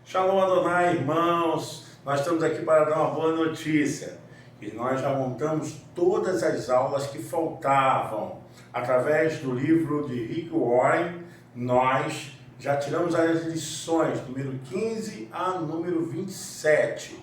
Shalom Adonai, irmãos. Nós estamos aqui para dar uma boa notícia. E nós já montamos todas as aulas que faltavam. Através do livro de Rick Warren, nós já tiramos as lições, número 15 a número 27.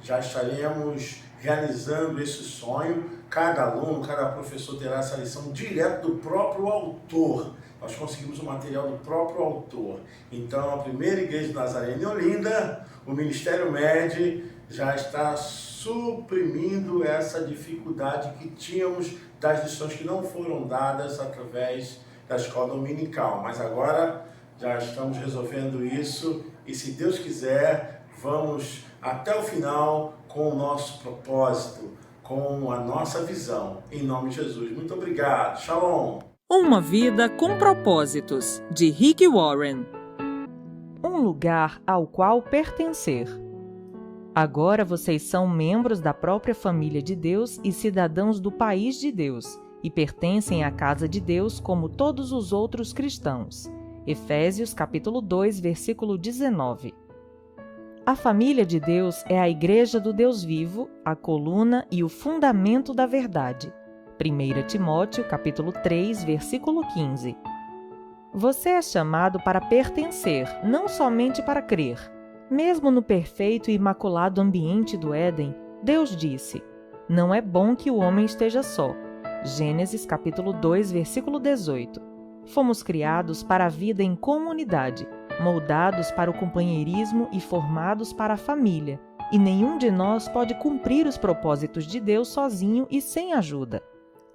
Já estaremos realizando esse sonho. Cada aluno, cada professor terá essa lição direto do próprio autor. Nós conseguimos o material do próprio autor. Então, a primeira igreja de Nazaré em Olinda, o Ministério MED, já está suprimindo essa dificuldade que tínhamos das lições que não foram dadas através da escola dominical. Mas agora já estamos resolvendo isso e, se Deus quiser, vamos até o final com o nosso propósito, com a nossa visão. Em nome de Jesus. Muito obrigado. Shalom. Uma vida com propósitos, de Rick Warren. Um lugar ao qual pertencer. Agora vocês são membros da própria família de Deus e cidadãos do país de Deus, e pertencem à casa de Deus como todos os outros cristãos. Efésios capítulo 2, versículo 19. A família de Deus é a igreja do Deus vivo, a coluna e o fundamento da verdade. 1 Timóteo, capítulo 3, versículo 15. Você é chamado para pertencer, não somente para crer. Mesmo no perfeito e imaculado ambiente do Éden, Deus disse: "Não é bom que o homem esteja só." Gênesis, capítulo 2, versículo 18. Fomos criados para a vida em comunidade, moldados para o companheirismo e formados para a família, e nenhum de nós pode cumprir os propósitos de Deus sozinho e sem ajuda.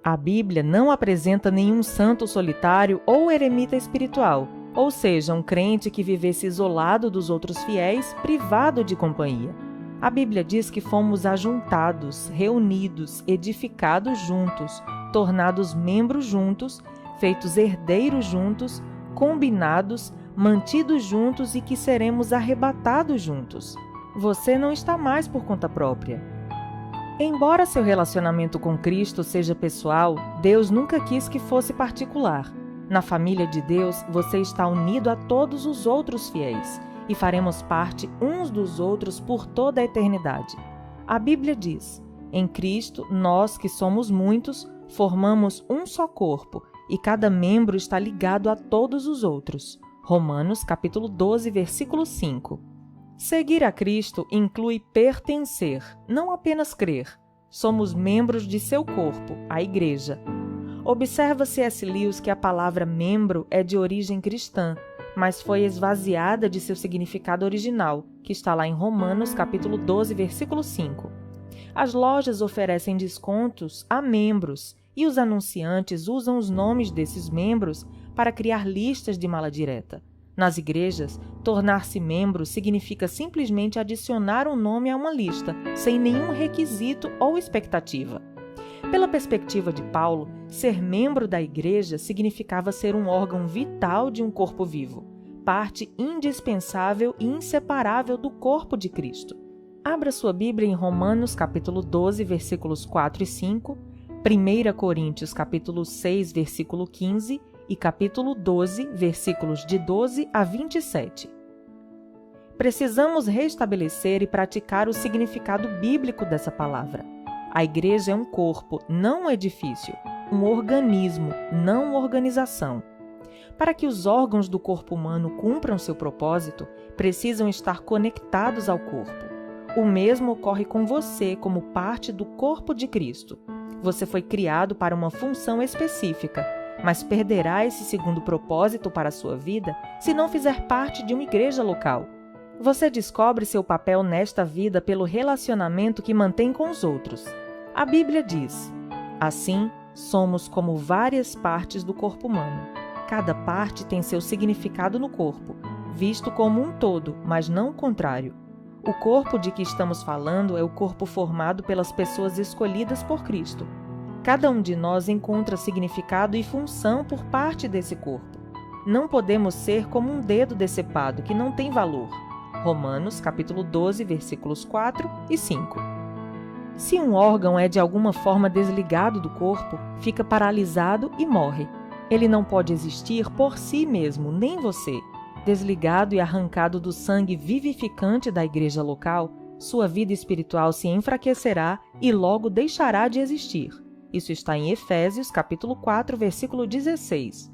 A Bíblia não apresenta nenhum santo solitário ou eremita espiritual, ou seja, um crente que vivesse isolado dos outros fiéis, privado de companhia. A Bíblia diz que fomos ajuntados, reunidos, edificados juntos, tornados membros juntos, feitos herdeiros juntos, combinados, mantidos juntos e que seremos arrebatados juntos. Você não está mais por conta própria. Embora seu relacionamento com Cristo seja pessoal, Deus nunca quis que fosse particular. Na família de Deus, você está unido a todos os outros fiéis e faremos parte uns dos outros por toda a eternidade. A Bíblia diz: "Em Cristo, nós que somos muitos, formamos um só corpo e cada membro está ligado a todos os outros." Romanos, capítulo 12, versículo 5. Seguir a Cristo inclui pertencer, não apenas crer. Somos membros de seu corpo, a Igreja. Observa C.S. Lewis que a palavra membro é de origem cristã, mas foi esvaziada de seu significado original, que está lá em Romanos, capítulo 12, versículo 5. As lojas oferecem descontos a membros e os anunciantes usam os nomes desses membros para criar listas de mala direta. Nas igrejas, tornar-se membro significa simplesmente adicionar um nome a uma lista, sem nenhum requisito ou expectativa. Pela perspectiva de Paulo, ser membro da igreja significava ser um órgão vital de um corpo vivo, parte indispensável e inseparável do corpo de Cristo. Abra sua Bíblia em Romanos, capítulo 12, versículos 4 e 5, 1 Coríntios, capítulo 6, versículo 15 e capítulo 12, versículos de 12 a 27. Precisamos restabelecer e praticar o significado bíblico dessa palavra. A igreja é um corpo, não um edifício, um organismo, não uma organização. Para que os órgãos do corpo humano cumpram seu propósito, precisam estar conectados ao corpo. O mesmo ocorre com você como parte do corpo de Cristo. Você foi criado para uma função específica, mas perderá esse segundo propósito para a sua vida se não fizer parte de uma igreja local. Você descobre seu papel nesta vida pelo relacionamento que mantém com os outros. A Bíblia diz: "Assim, somos como várias partes do corpo humano. Cada parte tem seu significado no corpo, visto como um todo, mas não o contrário. O corpo de que estamos falando é o corpo formado pelas pessoas escolhidas por Cristo. Cada um de nós encontra significado e função por parte desse corpo. Não podemos ser como um dedo decepado que não tem valor." Romanos, capítulo 12, versículos 4 e 5. Se um órgão é de alguma forma desligado do corpo, fica paralisado e morre. Ele não pode existir por si mesmo, nem você. Desligado e arrancado do sangue vivificante da igreja local, sua vida espiritual se enfraquecerá e logo deixará de existir. Isso está em Efésios, capítulo 4, versículo 16.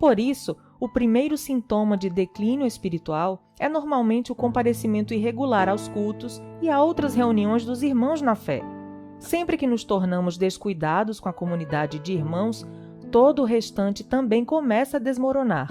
Por isso, o primeiro sintoma de declínio espiritual é normalmente o comparecimento irregular aos cultos e a outras reuniões dos irmãos na fé. Sempre que nos tornamos descuidados com a comunidade de irmãos, todo o restante também começa a desmoronar.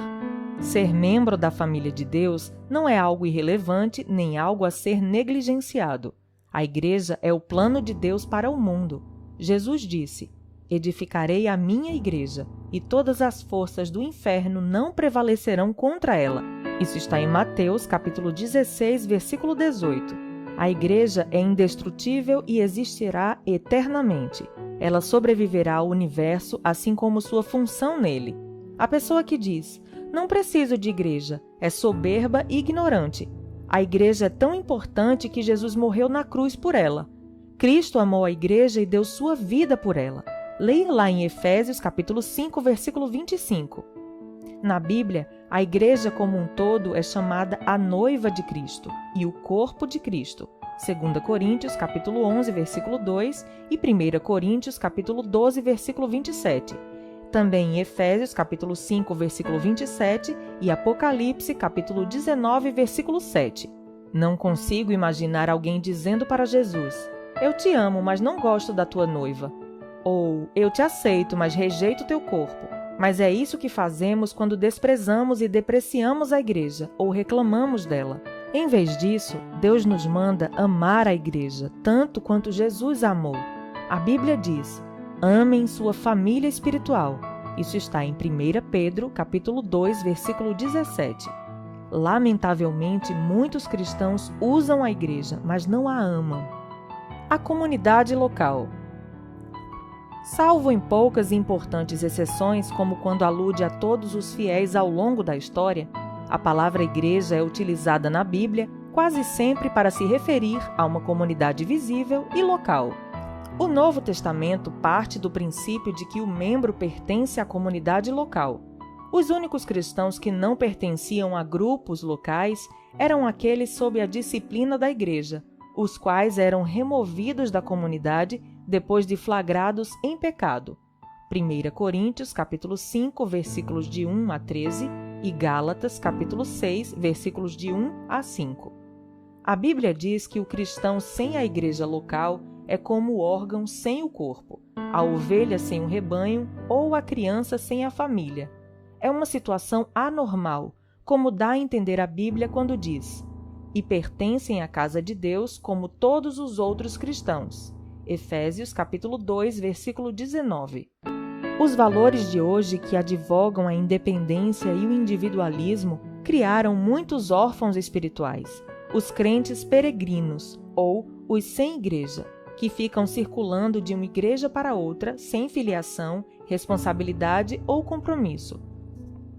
Ser membro da família de Deus não é algo irrelevante nem algo a ser negligenciado. A igreja é o plano de Deus para o mundo. Jesus disse: edificarei a minha igreja, e todas as forças do inferno não prevalecerão contra ela. Isso está em Mateus, capítulo 16, versículo 18. A igreja é indestrutível e existirá eternamente. Ela sobreviverá ao universo, assim como sua função nele. A pessoa que diz: não preciso de igreja, é soberba e ignorante. A igreja é tão importante que Jesus morreu na cruz por ela. Cristo amou a igreja e deu sua vida por ela. Leia lá em Efésios, capítulo 5, versículo 25. Na Bíblia, a igreja como um todo é chamada a noiva de Cristo e o corpo de Cristo. 2 Coríntios, capítulo 11, versículo 2 e 1 Coríntios, capítulo 12, versículo 27. Também em Efésios, capítulo 5, versículo 27 e Apocalipse, capítulo 19, versículo 7. Não consigo imaginar alguém dizendo para Jesus: eu te amo, mas não gosto da tua noiva. Ou, eu te aceito, mas rejeito o teu corpo. Mas é isso que fazemos quando desprezamos e depreciamos a igreja ou reclamamos dela. Em vez disso, Deus nos manda amar a igreja, tanto quanto Jesus a amou. A Bíblia diz: amem sua família espiritual. Isso está em 1 Pedro, capítulo 2, versículo 17. Lamentavelmente, muitos cristãos usam a igreja, mas não a amam. A comunidade local. Salvo em poucas e importantes exceções, como quando alude a todos os fiéis ao longo da história, a palavra igreja é utilizada na Bíblia quase sempre para se referir a uma comunidade visível e local. O Novo Testamento parte do princípio de que o membro pertence à comunidade local. Os únicos cristãos que não pertenciam a grupos locais eram aqueles sob a disciplina da igreja, os quais eram removidos da comunidade depois de flagrados em pecado. 1 Coríntios, capítulo 5, versículos de 1 a 13 e Gálatas, capítulo 6, versículos de 1 a 5. A Bíblia diz que o cristão sem a igreja local é como o órgão sem o corpo, a ovelha sem o rebanho ou a criança sem a família. É uma situação anormal, como dá a entender a Bíblia quando diz: e pertencem à casa de Deus como todos os outros cristãos. Efésios, capítulo 2, versículo 19. Os valores de hoje que advogam a independência e o individualismo criaram muitos órfãos espirituais, os crentes peregrinos, ou os sem igreja, que ficam circulando de uma igreja para outra sem filiação, responsabilidade ou compromisso.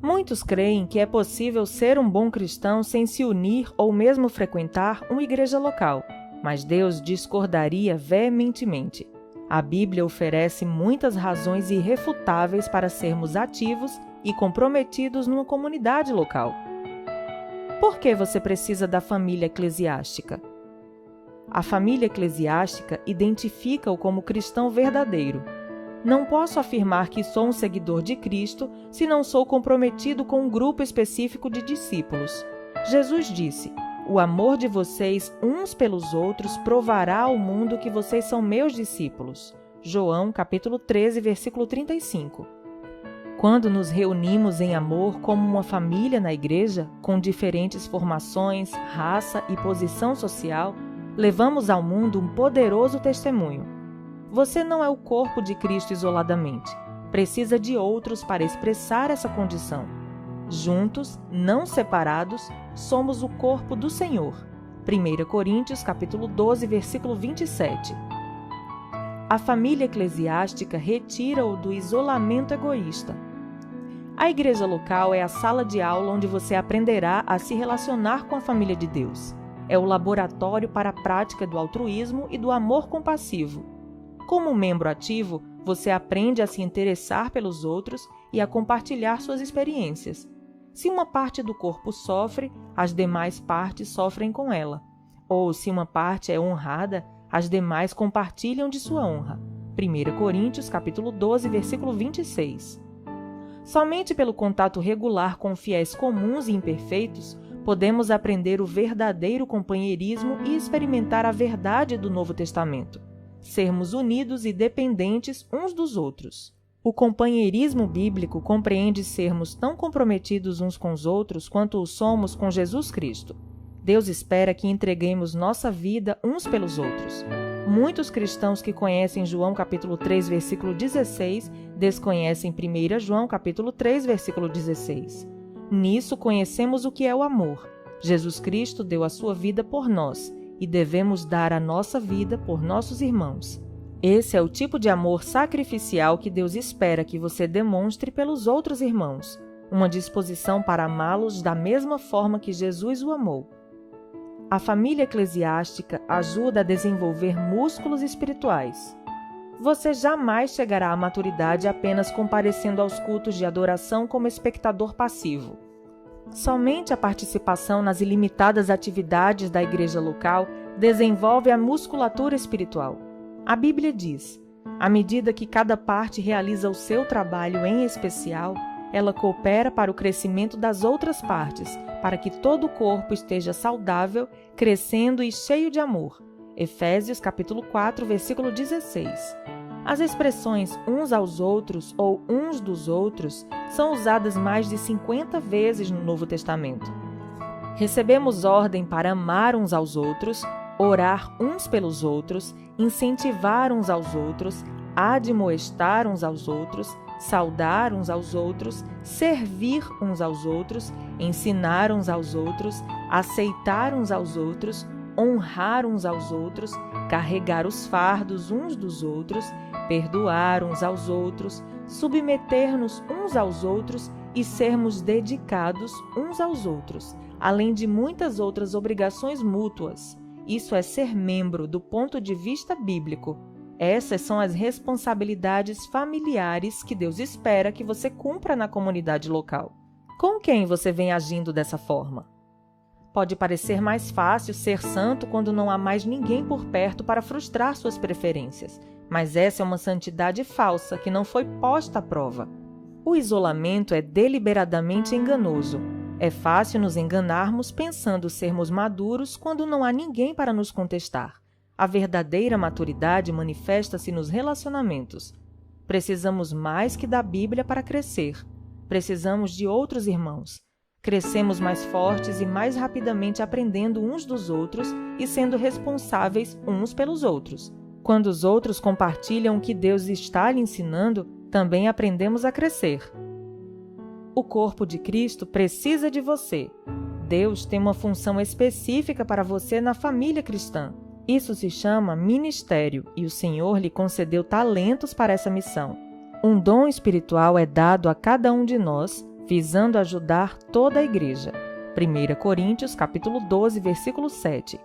Muitos creem que é possível ser um bom cristão sem se unir ou mesmo frequentar uma igreja local, mas Deus discordaria veementemente. A Bíblia oferece muitas razões irrefutáveis para sermos ativos e comprometidos numa comunidade local. Por que você precisa da família eclesiástica? A família eclesiástica identifica-o como cristão verdadeiro. Não posso afirmar que sou um seguidor de Cristo se não sou comprometido com um grupo específico de discípulos. Jesus disse: o amor de vocês uns pelos outros provará ao mundo que vocês são meus discípulos. João, capítulo 13, versículo 35. Quando nos reunimos em amor como uma família na igreja, com diferentes formações, raça e posição social, levamos ao mundo um poderoso testemunho. Você não é o corpo de Cristo isoladamente. Precisa de outros para expressar essa condição. Juntos, não separados, somos o corpo do Senhor. 1 Coríntios, capítulo 12, versículo 27. A família eclesiástica retira-o do isolamento egoísta. A igreja local é a sala de aula onde você aprenderá a se relacionar com a família de Deus. É o laboratório para a prática do altruísmo e do amor compassivo. Como membro ativo, você aprende a se interessar pelos outros e a compartilhar suas experiências. Se uma parte do corpo sofre, as demais partes sofrem com ela. Ou, se uma parte é honrada, as demais compartilham de sua honra. 1 Coríntios, capítulo 12, versículo 26. Somente pelo contato regular com fiéis comuns e imperfeitos, podemos aprender o verdadeiro companheirismo e experimentar a verdade do Novo Testamento. Sermos unidos e dependentes uns dos outros. O companheirismo bíblico compreende sermos tão comprometidos uns com os outros quanto o somos com Jesus Cristo. Deus espera que entreguemos nossa vida uns pelos outros. Muitos cristãos que conhecem João capítulo 3, versículo 16, desconhecem 1 João capítulo 3, versículo 16. Nisso conhecemos o que é o amor. Jesus Cristo deu a sua vida por nós e devemos dar a nossa vida por nossos irmãos. Esse é o tipo de amor sacrificial que Deus espera que você demonstre pelos outros irmãos, uma disposição para amá-los da mesma forma que Jesus o amou. A família eclesiástica ajuda a desenvolver músculos espirituais. Você jamais chegará à maturidade apenas comparecendo aos cultos de adoração como espectador passivo. Somente a participação nas ilimitadas atividades da igreja local desenvolve a musculatura espiritual. A Bíblia diz: à medida que cada parte realiza o seu trabalho em especial, ela coopera para o crescimento das outras partes, para que todo o corpo esteja saudável, crescendo e cheio de amor. Efésios capítulo 4, versículo 16. As expressões uns aos outros ou uns dos outros são usadas mais de 50 vezes no Novo Testamento. Recebemos ordem para amar uns aos outros, orar uns pelos outros, incentivar uns aos outros, admoestar uns aos outros, saudar uns aos outros, servir uns aos outros, ensinar uns aos outros, aceitar uns aos outros, honrar uns aos outros, carregar os fardos uns dos outros, perdoar uns aos outros, submeter-nos uns aos outros e sermos dedicados uns aos outros, além de muitas outras obrigações mútuas. Isso é ser membro do ponto de vista bíblico. Essas são as responsabilidades familiares que Deus espera que você cumpra na comunidade local. Com quem você vem agindo dessa forma? Pode parecer mais fácil ser santo quando não há mais ninguém por perto para frustrar suas preferências, mas essa é uma santidade falsa que não foi posta à prova. O isolamento é deliberadamente enganoso. É fácil nos enganarmos pensando sermos maduros quando não há ninguém para nos contestar. A verdadeira maturidade manifesta-se nos relacionamentos. Precisamos mais que da Bíblia para crescer. Precisamos de outros irmãos. Crescemos mais fortes e mais rapidamente aprendendo uns dos outros e sendo responsáveis uns pelos outros. Quando os outros compartilham o que Deus está lhe ensinando, também aprendemos a crescer. O corpo de Cristo precisa de você. Deus tem uma função específica para você na família cristã. Isso se chama ministério e o Senhor lhe concedeu talentos para essa missão. Um dom espiritual é dado a cada um de nós, visando ajudar toda a igreja. 1 Coríntios, capítulo 12, versículo 7.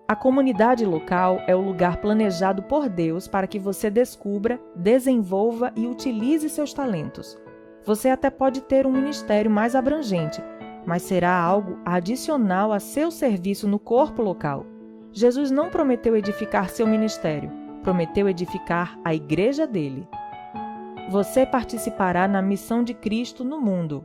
A comunidade local é o lugar planejado por Deus para que você descubra, desenvolva e utilize seus talentos. Você até pode ter um ministério mais abrangente, mas será algo adicional a seu serviço no corpo local. Jesus não prometeu edificar seu ministério, prometeu edificar a igreja dele. Você participará na missão de Cristo no mundo.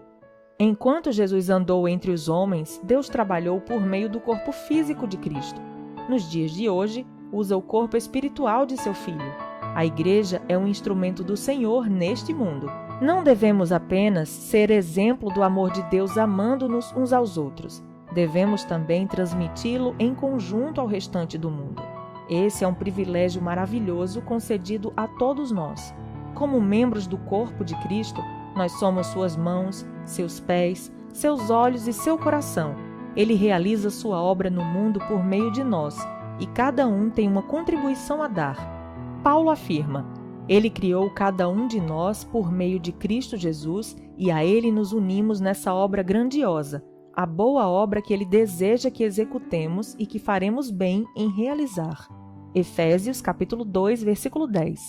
Enquanto Jesus andou entre os homens, Deus trabalhou por meio do corpo físico de Cristo. Nos dias de hoje, usa o corpo espiritual de seu Filho. A igreja é um instrumento do Senhor neste mundo. Não devemos apenas ser exemplo do amor de Deus amando-nos uns aos outros. Devemos também transmiti-lo em conjunto ao restante do mundo. Esse é um privilégio maravilhoso concedido a todos nós. Como membros do corpo de Cristo, nós somos suas mãos, seus pés, seus olhos e seu coração. Ele realiza sua obra no mundo por meio de nós, e cada um tem uma contribuição a dar. Paulo afirma: Ele criou cada um de nós por meio de Cristo Jesus e a Ele nos unimos nessa obra grandiosa, a boa obra que Ele deseja que executemos e que faremos bem em realizar. Efésios capítulo 2, versículo 10.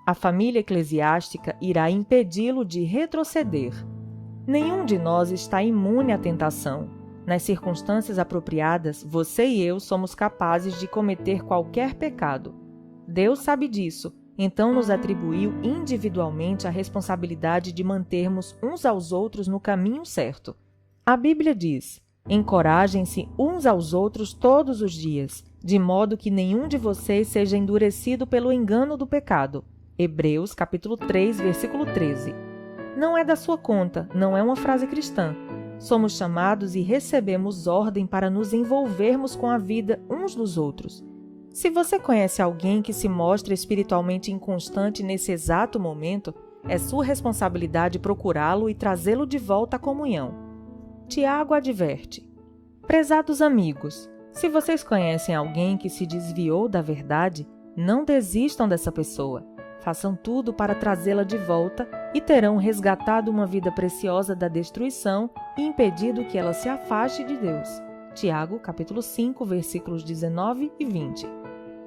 A família eclesiástica irá impedi-lo de retroceder. Nenhum de nós está imune à tentação. Nas circunstâncias apropriadas, você e eu somos capazes de cometer qualquer pecado. Deus sabe disso, então nos atribuiu individualmente a responsabilidade de mantermos uns aos outros no caminho certo. A Bíblia diz: encorajem-se uns aos outros todos os dias, de modo que nenhum de vocês seja endurecido pelo engano do pecado. Hebreus, capítulo 3, versículo 13. Não é da sua conta, não é uma frase cristã. Somos chamados e recebemos ordem para nos envolvermos com a vida uns dos outros. Se você conhece alguém que se mostra espiritualmente inconstante nesse exato momento, é sua responsabilidade procurá-lo e trazê-lo de volta à comunhão. Tiago adverte: prezados amigos, se vocês conhecem alguém que se desviou da verdade, não desistam dessa pessoa. Façam tudo para trazê-la de volta e terão resgatado uma vida preciosa da destruição e impedido que ela se afaste de Deus. Tiago, capítulo 5, versículos 19 e 20.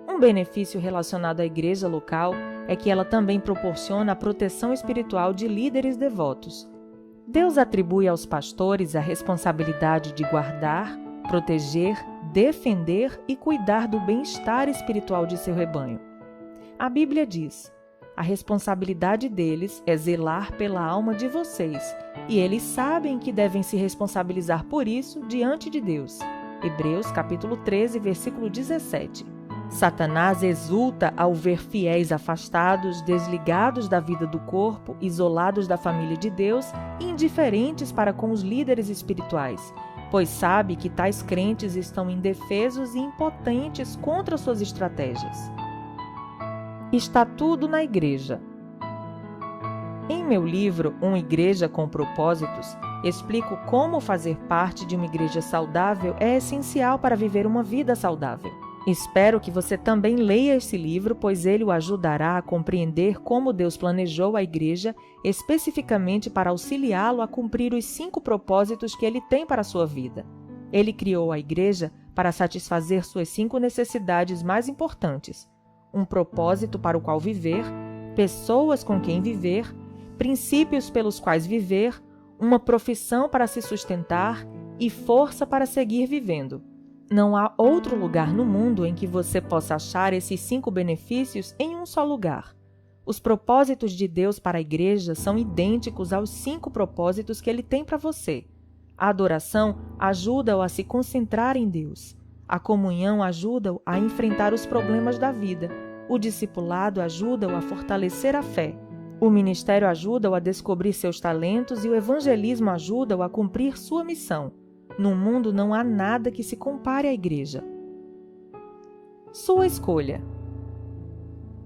Um benefício relacionado à igreja local é que ela também proporciona a proteção espiritual de líderes devotos. Deus atribui aos pastores a responsabilidade de guardar, proteger, defender e cuidar do bem-estar espiritual de seu rebanho. A Bíblia diz: a responsabilidade deles é zelar pela alma de vocês, e eles sabem que devem se responsabilizar por isso diante de Deus. Hebreus, capítulo 13, versículo 17. Satanás exulta ao ver fiéis afastados, desligados da vida do corpo, isolados da família de Deus e indiferentes para com os líderes espirituais, pois sabe que tais crentes estão indefesos e impotentes contra suas estratégias. Está tudo na igreja. Em meu livro, Uma Igreja com Propósitos, explico como fazer parte de uma igreja saudável é essencial para viver uma vida saudável. Espero que você também leia esse livro, pois ele o ajudará a compreender como Deus planejou a igreja especificamente para auxiliá-lo a cumprir os 5 propósitos que ele tem para a sua vida. Ele criou a igreja para satisfazer suas 5 necessidades mais importantes: um propósito para o qual viver, pessoas com quem viver, princípios pelos quais viver, uma profissão para se sustentar e força para seguir vivendo. Não há outro lugar no mundo em que você possa achar esses 5 benefícios em um só lugar. Os propósitos de Deus para a igreja são idênticos aos 5 propósitos que Ele tem para você. A adoração ajuda-o a se concentrar em Deus. A comunhão ajuda-o a enfrentar os problemas da vida. O discipulado ajuda-o a fortalecer a fé. O ministério ajuda-o a descobrir seus talentos e o evangelismo ajuda-o a cumprir sua missão. No mundo não há nada que se compare à igreja. Sua escolha.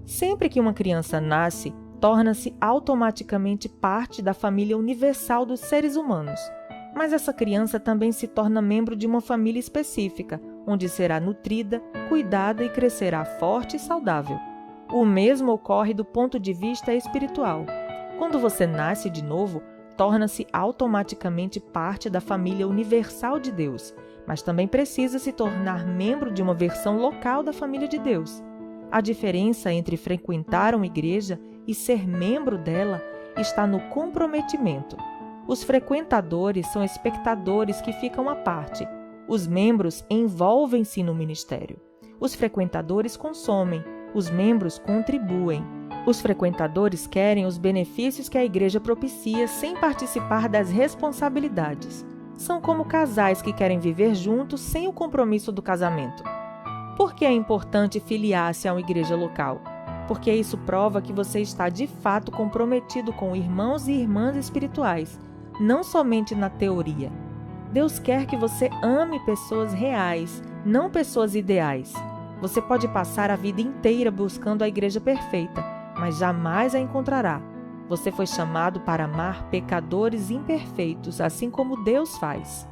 Sempre que uma criança nasce, torna-se automaticamente parte da família universal dos seres humanos. Mas essa criança também se torna membro de uma família específica, onde será nutrida, cuidada e crescerá forte e saudável. O mesmo ocorre do ponto de vista espiritual. Quando você nasce de novo, torna-se automaticamente parte da família universal de Deus, mas também precisa se tornar membro de uma versão local da família de Deus. A diferença entre frequentar uma igreja e ser membro dela está no comprometimento. Os frequentadores são espectadores que ficam à parte. Os membros envolvem-se no ministério. Os frequentadores consomem, os membros contribuem. Os frequentadores querem os benefícios que a igreja propicia sem participar das responsabilidades. São como casais que querem viver juntos sem o compromisso do casamento. Por que é importante filiar-se a uma igreja local? Porque isso prova que você está de fato comprometido com irmãos e irmãs espirituais, não somente na teoria. Deus quer que você ame pessoas reais, não pessoas ideais. Você pode passar a vida inteira buscando a igreja perfeita, mas jamais a encontrará. Você foi chamado para amar pecadores imperfeitos, assim como Deus faz.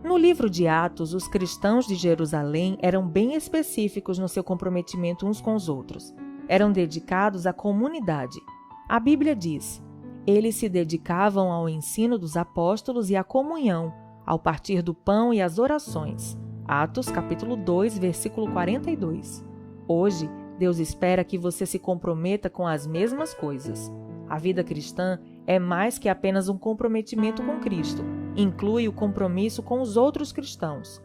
No livro de Atos, os cristãos de Jerusalém eram bem específicos no seu comprometimento uns com os outros. Eram dedicados à comunidade. A Bíblia diz: eles se dedicavam ao ensino dos apóstolos e à comunhão, ao partir do pão e às orações. Atos, capítulo 2, versículo 42. Hoje, Deus espera que você se comprometa com as mesmas coisas. A vida cristã é mais que apenas um comprometimento com Cristo, inclui o compromisso com os outros cristãos.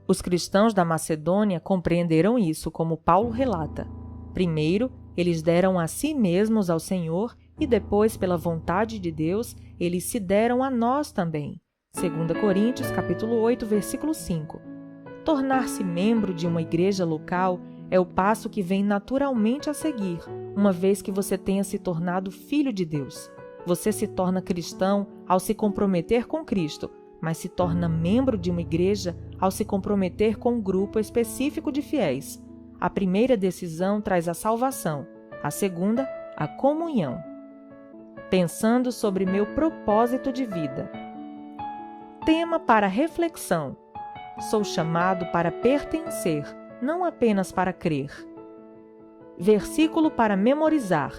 Os cristãos da Macedônia compreenderam isso, como Paulo relata. Primeiro, eles deram a si mesmos ao Senhor e depois, pela vontade de Deus, eles se deram a nós também. 2 Coríntios, capítulo 8, versículo 5. Tornar-se membro de uma igreja local é o passo que vem naturalmente a seguir, uma vez que você tenha se tornado filho de Deus. Você se torna cristão ao se comprometer com Cristo, mas se torna membro de uma igreja ao se comprometer com um grupo específico de fiéis. A primeira decisão traz a salvação, a segunda, a comunhão. Pensando sobre meu propósito de vida. Tema para reflexão. Sou chamado para pertencer, não apenas para crer. Versículo para memorizar.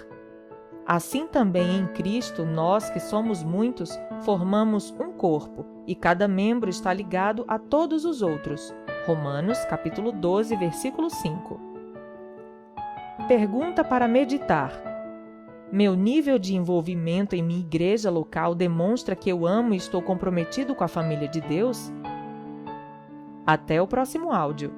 Assim também em Cristo, nós que somos muitos, formamos um corpo, e cada membro está ligado a todos os outros. Romanos, capítulo 12, versículo 5. Pergunta para meditar. Meu nível de envolvimento em minha igreja local demonstra que eu amo e estou comprometido com a família de Deus? Até o próximo áudio.